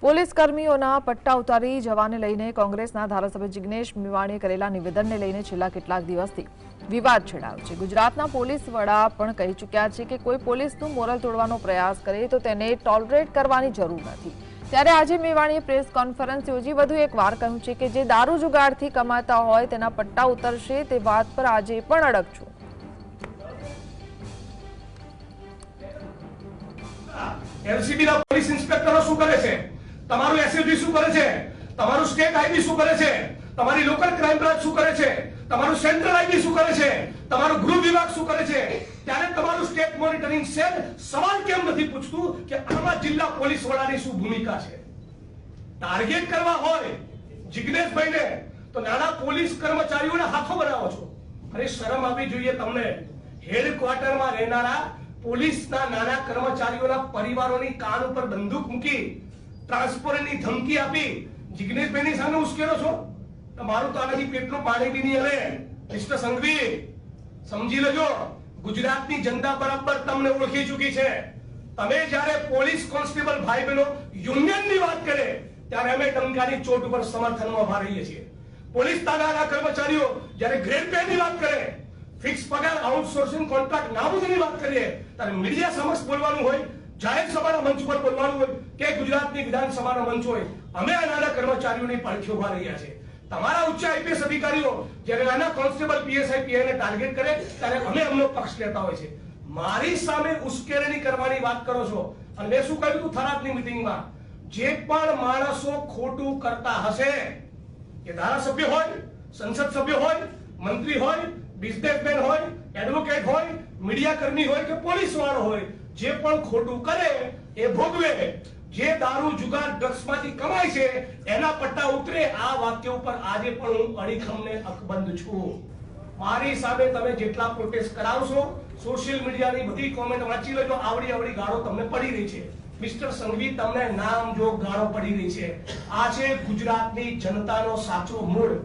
Police કર્મીઓના પટ્ટા ઉતારી જવાને લઈને કોંગ્રેસના ધારાસભ્ય જિગ્નેશ મેવાણીએ કરેલા નિવેદનને લઈને છેલ્લા કેટલાક દિવસથી વિવાદ છેડાયો છે। ગુજરાતના પોલીસ વડા પણ કહી ચૂક્યા છે કે કોઈ પોલીસનું મોરલ તોડવાનો પ્રયાસ કરે તો તેને ટોલરેટ કરવાની જરૂર નથી। ત્યારે આજે મેવાણીએ પ્રેસ કોન્ફરન્સ યોજી વધુ એકવાર કહ્યું છે કે જે દારૂ જુગારથી કમાતા હોય તેના પટ્ટા ઉતરશે તે વાત પર આજે પણ અડગ છું। एलसीबी ના પોલીસ ઇન્સ્પેક્ટરો શું કરે છે, તમારું એસએલજી શું કરે છે, તમારું સ્ટેટ આઈબી શું કરે છે, તમારી લોકલ ક્રાઇમ બ્રાન્ચ શું કરે છે, તમારું સેન્ટ્રલ આઈબી શું કરે છે, તમારું ગૃહ વિભાગ શું કરે છે, ત્યારે તમારું સ્ટેટ મોનિટરિંગ સેલ સવાલ કેમ નથી પૂછતું કે આમાં જિલ્લા પોલીસ વડાની શું ભૂમિકા છે। ટાર્ગેટ કરવા હોય જિગ્નેશભાઈને તો નાના પોલીસ કર્મચારીઓના હાથો બનાવો છો। અરે શરમ આવવી જોઈએ તમને। હેડક્વાર્ટરમાં રહેનારા પોલીસના નાના કર્મચારીઓના પરિવારોની કાન ઉપર બંદૂક મૂકી ટ્રાન્સપોરન્ટની ધમકી આપી જિગ્નેશભાઈની સામે ઉશ્કેરો છો। તમારું તો આનાથી પેટનું પાણી બી નહીં હલે। મિસ્ટર સંઘવી સમજી લેજો, ગુજરાતની જનતા બરાબર તમને ઓળખી ચૂકી છે। તમે જ્યારે પોલીસ કોન્સ્ટેબલ ભાઈ બહેનો યુનિયનની વાત કરે ત્યારે અમે ટંકાની ચોટ ઉપર સમર્થનમાં ઉભા રહીએ છીએ। પોલીસ નાના કર્મચારીઓ જ્યારે ગ્રેડ પે ની વાત કરે, ફિક્સ પગાર, આઉટસોર્સિંગ કોન્ટ્રાક્ટ નાબૂદીની વાત કરીએ ત્યારે મીડિયા સમક્ષ બોલવાનું હોય, જાહેર સભાના મંચ પર બોલવાનું હોય કે ગુજરાતની વિધાનસભાના મંચ હોય, અમે આ નાના કર્મચારીઓની પડખે ઉભા રહ્યા છે। તમારા ઉચ્ચ આઈપીએસ અધિકારીઓ જ્યારે નાના કોન્સ્ટેબલ પીએસઆઈ પીઆઈને ટાર્ગેટ કરે ત્યારે અમે એમનો પક્ષ લેતા હોય છે। મારી સામે ઉશ્કેરણી કરવાની વાત કરો છો। અને મેં શું કહ્યું હતું થરાદની મીટિંગમાં, જે પણ માણસો ખોટું કરતા હશે, કે ધારાસભ્ય હોય, સંસદ સભ્ય હોય, મંત્રી હોય, બિઝનેસમેન હોય, એડવોકેટ હોય, મીડિયા કર્મી હોય કે પોલીસ વાળો હોય, જે પણ ખોટું કરે એ ભોગવે। જે દારૂ જુગાર ડ્રગ્સમાંથી કમાય છે એના પટ્ટા ઉતરે। આ વાક્ય ઉપર આજે પણ હું અડીખમને અકબંધ છું। મારી સામે તમે જેટલા પ્રોટેસ્ટ કરાવશો, સોશિયલ મીડિયાની બધી કોમેન્ટ વાંચી લેજો, આવડી ગાળો તમને પડી રહી છે। મિસ્ટર સંઘવી તમને નામ જો ગાળો પડી રહી છે। આ છે ગુજરાતની જનતાનો સાચો મૂળ।